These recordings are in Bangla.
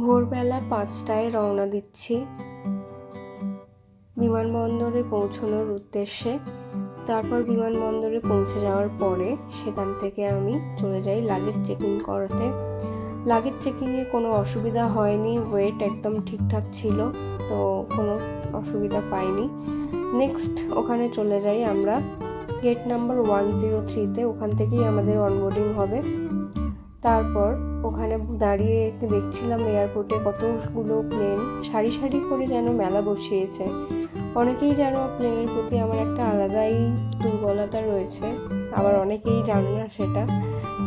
ভোরবেলা 5টায় রওনা দিচ্ছি বিমানবন্দরে পৌঁছানোর উদ্দেশ্যে। তারপর বিমানবন্দরে পৌঁছে যাওয়ার পরে সেখান থেকে আমি চলে যাই লাগেজ চেকিং করাতে। লাগেজ চেকিংয়ে কোনো অসুবিধা হয়নি, ওয়েট একদম ঠিকঠাক ছিল, তো কোনো অসুবিধা পাইনি। নেক্সট ওখানে চলে যাই আমরা গেট নাম্বার 103-তে, ওখান থেকেই আমাদের অনবোর্ডিং হবে। তারপর ওখানে দাঁড়িয়ে দেখছিলাম এয়ারপোর্টে কতগুলো প্লেন সারি সারি করে যেন মেলা বসিয়েছে। অনেকেই যেন প্লেনের প্রতি আমার একটা আলাদাই দুর্বলতা রয়েছে, আবার অনেকেই জানে না সেটা।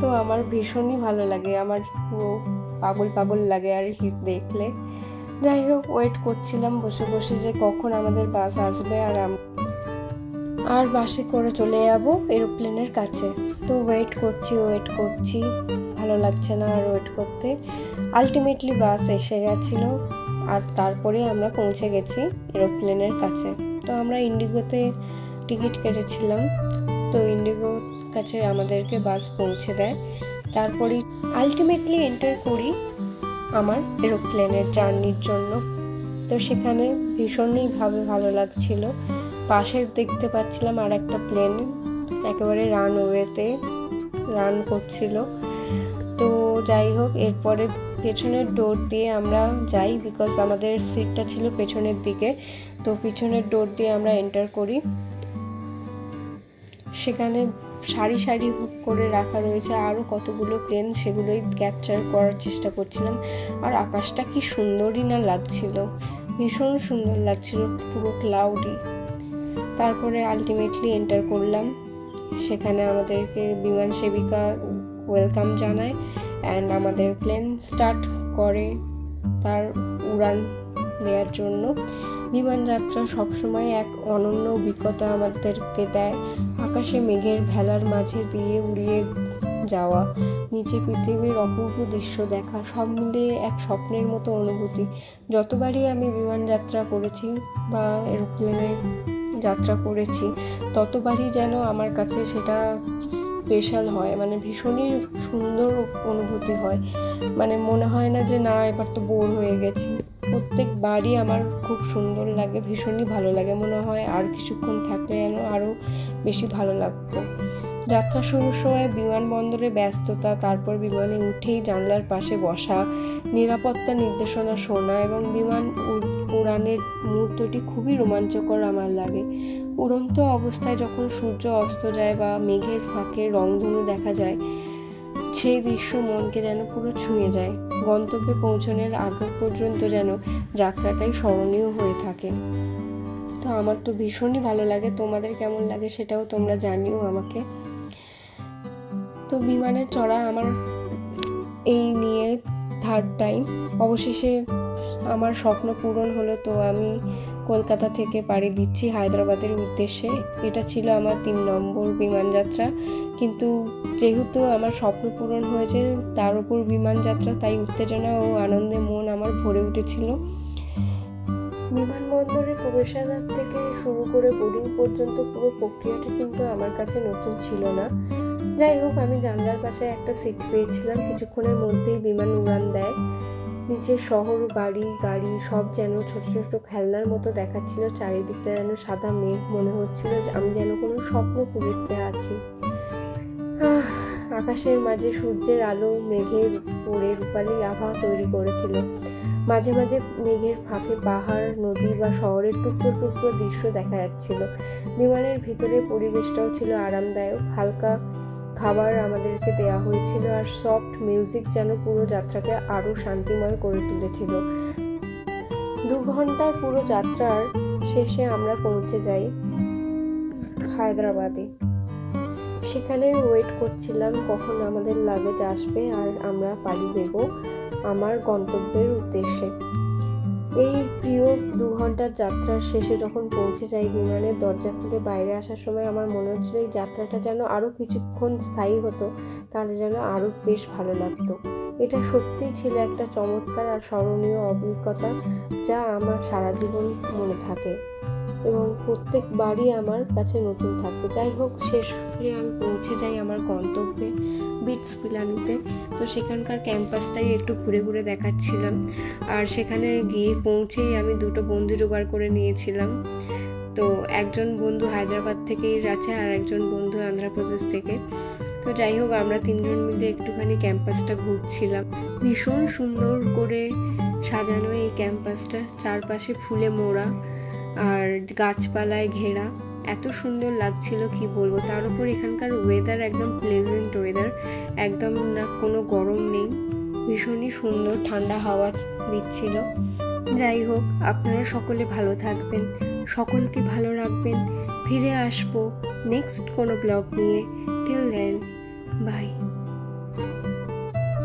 তো আমার ভীষণই ভালো লাগে, আমার পুরো পাগল পাগল লাগে আর দেখলে। যাই হোক, ওয়েট করছিলাম বসে বসে যে কখন আমাদের বাস আসবে আর বাসে করে চলে যাবো এরোপ্লেনের কাছে। তো ওয়েট করছি, ভালো লাগছে না আর ওয়েট করতে। আলটিমেটলি বাস এসে গেছিলো আর তারপরে আমরা পৌঁছে গেছি এরোপ্লেনের কাছে। তো আমরা ইন্ডিগোতে টিকিট কেটেছিলাম, তো ইন্ডিগোর কাছে আমাদেরকে বাস পৌঁছে দেয়। তারপরে আলটিমেটলি এন্টার করি আমার এরোপ্লেনের জার্নির জন্য। তো সেখানে ভীষণই ভালো লাগছিল। পাশে দেখতে পাচ্ছিলাম আর একটা প্লেন একেবারে রানওয়েতে রান করছিল। তো যাই হোক, এরপরে পেছনের ডোর দিয়ে আমরা যাই, বিকজ আমাদের সিটটা ছিল পেছনের দিকে। তো পিছনের ডোর দিয়ে আমরা এন্টার করি। সেখানে সারি সারি করে রাখা রয়েছে আরও কতগুলো প্লেন, সেগুলোই ক্যাপচার করার চেষ্টা করছিলাম। আর আকাশটা কি সুন্দরই না লাগছিল, ভীষণ সুন্দর লাগছিল, পুরো ক্লাউডি। তারপরে আলটিমেটলি এন্টার করলাম। সেখানে আমাদেরকে বিমান সেবিকা ওয়েলকাম জানায় অ্যান্ড আমাদের প্লেন স্টার্ট করে তার উড়ান দেওয়ার জন্য। বিমান যাত্রা সবসময় এক অনন্য অভিজ্ঞতা আমাদেরকে দেয়। আকাশে মেঘের ভেলার মাঝে দিয়ে উড়িয়ে যাওয়া, নিচে পৃথিবীর অপূর্ব দৃশ্য দেখা, সব মিলিয়ে এক স্বপ্নের মতো অনুভূতি। যতবারই আমি বিমান যাত্রা করেছি বা এরোপ্লেনে যাত্রা করেছি, ততবারই যেন আমার কাছে সেটা স্পেশাল হয়, মানে ভীষণই সুন্দর অনুভূতি হয়। মানে মনে হয় না যে না এবার তো বোর হয়ে গেছি। প্রত্যেকবারই আমার খুব সুন্দর লাগে, ভীষণই ভালো লাগে। মনে হয় আর কিছুক্ষণ থাকলে যেন আরও বেশি ভালো লাগতো। যাত্রা শুরুর সময় বিমানবন্দরে ব্যস্ততা, তারপর বিমানে উঠেই জানলার পাশে বসা, নিরাপত্তা নির্দেশনা শোনা এবং বিমান উড়ানের মুহূর্তটি খুবই রোমাঞ্চকর আমার লাগে। উড়ন্ত অবস্থায় যখন সূর্য অস্ত যায় বা মেঘের ফাঁকে রংধনু দেখা যায়, সেই দৃশ্য মনকে যেন পুরো ছুঁয়ে যায়। গন্তব্যে পৌঁছানোর আগ পর্যন্ত যেন যাত্রাটাই স্মরণীয় হয়ে থাকে। তো আমার তো ভীষণই ভালো লাগে, তোমাদের কেমন লাগে সেটাও তোমরা জানিও আমাকে। তো বিমানে চড়া আমার এই নিয়ে থার্ড টাইম। অবশেষে আমার স্বপ্ন পূরণ হলো। তো আমি কলকাতা থেকে পাড়ি দিচ্ছি হায়দ্রাবাদের উদ্দেশ্যে। এটা ছিল আমার 3 নম্বর বিমান যাত্রা, কিন্তু যেহেতু আমার স্বপ্ন পূরণ হয়েছে তার উপর বিমান যাত্রা, তাই উত্তেজনা ও আনন্দে মন আমার ভরে উঠেছিল। বিমানবন্দরে প্রবেশাদ্বার থেকে শুরু করে বোর্ডিং পর্যন্ত পুরো প্রক্রিয়াটা কিন্তু আমার কাছে নতুন ছিল না। যাই হোক, আমি জানলার পাশে একটা সিট পেয়েছিলাম। কিছুক্ষণের মধ্যেই বিমান উড়ান দেয়। নিচে শহর, বাড়ি, গাড়ি সব যেন ছোট ছোট খেলনার মতো দেখাচ্ছিল। চারিদিকটা যেন সাদা মেঘ, মনে হচ্ছিল যে আমি যেন কোনো স্বপ্নপুরীতে আছি। আকাশের মাঝে সূর্যের আলো মেঘের পড়ে রূপালী আভা তৈরি করেছিল। মাঝে মাঝে মেঘের ফাঁকে পাহাড়, নদী বা শহরের টুকরো টুকরো দৃশ্য দেখা যাচ্ছিল। বিমানের ভিতরের পরিবেশটাও ছিল আরামদায়ক। হালকা খাবার আমাদেরকে দেওয়া হয়েছিল আর সফট মিউজিক যেন পুরো যাত্রাকে আরও শান্তিময় করে তুলেছিল। 2 ঘন্টার পুরো যাত্রার শেষে আমরা পৌঁছে যাই হায়দ্রাবাদে। সেখানে ওয়েট করছিলাম কখন আমাদের লাগেজ আসবে আর আমরা পাড়ি দেব আমার গন্তব্যের উদ্দেশ্যে। এই প্রিয় 2 ঘন্টার যাত্রার শেষে যখন পৌঁছে যাই, বিমানের দরজা খুলে বাইরে আসার সময় আমার মনে হচ্ছিল এই যাত্রাটা যেন আরও কিছুক্ষণ স্থায়ী হতো, তাহলে যেন আরও বেশ ভালো লাগতো। এটা সত্যিই ছিল একটা চমৎকার আর স্মরণীয় অভিজ্ঞতা, যা আমার সারা জীবন মনে থাকে। এবং প্রত্যেকবারই আমার কাছে নতুন থাকবে। যাই হোক, শেষ করে আমি পৌঁছে যাই আমার গন্তব্যে বিটস পিলানিতে। তো সেখানকার ক্যাম্পাসটাই একটু ঘুরে ঘুরে দেখাচ্ছিলাম। আর সেখানে গিয়ে পৌঁছেই আমি দুটো বন্ধু জোগাড় করে নিয়েছিলাম। তো একজন বন্ধু হায়দ্রাবাদ থেকেই আছে আর একজন বন্ধু অন্ধ্রপ্রদেশ থেকে। তো যাই হোক, আমরা তিনজন মিলে একটুখানি ক্যাম্পাসটা ঘুরছিলাম। ভীষণ সুন্দর করে সাজানো এই ক্যাম্পাসটা, চারপাশে ফুলে মোড়া আর গাছপালায় ঘেরা, এত সুন্দর লাগছিল কি বলবো। তার উপর এখানকার ওয়েদার একদম প্লেজেন্ট ওয়েদার, একদম না কোনো গরম নেই, ভীষণই সুন্দর ঠান্ডা হাওয়া দিচ্ছিল। যাই হোক, আপনারা সকলে ভালো থাকবেন, সকলকে ভালো রাখবেন। ফিরে আসবো নেক্সট কোনো ব্লগ নিয়ে। Till then, by.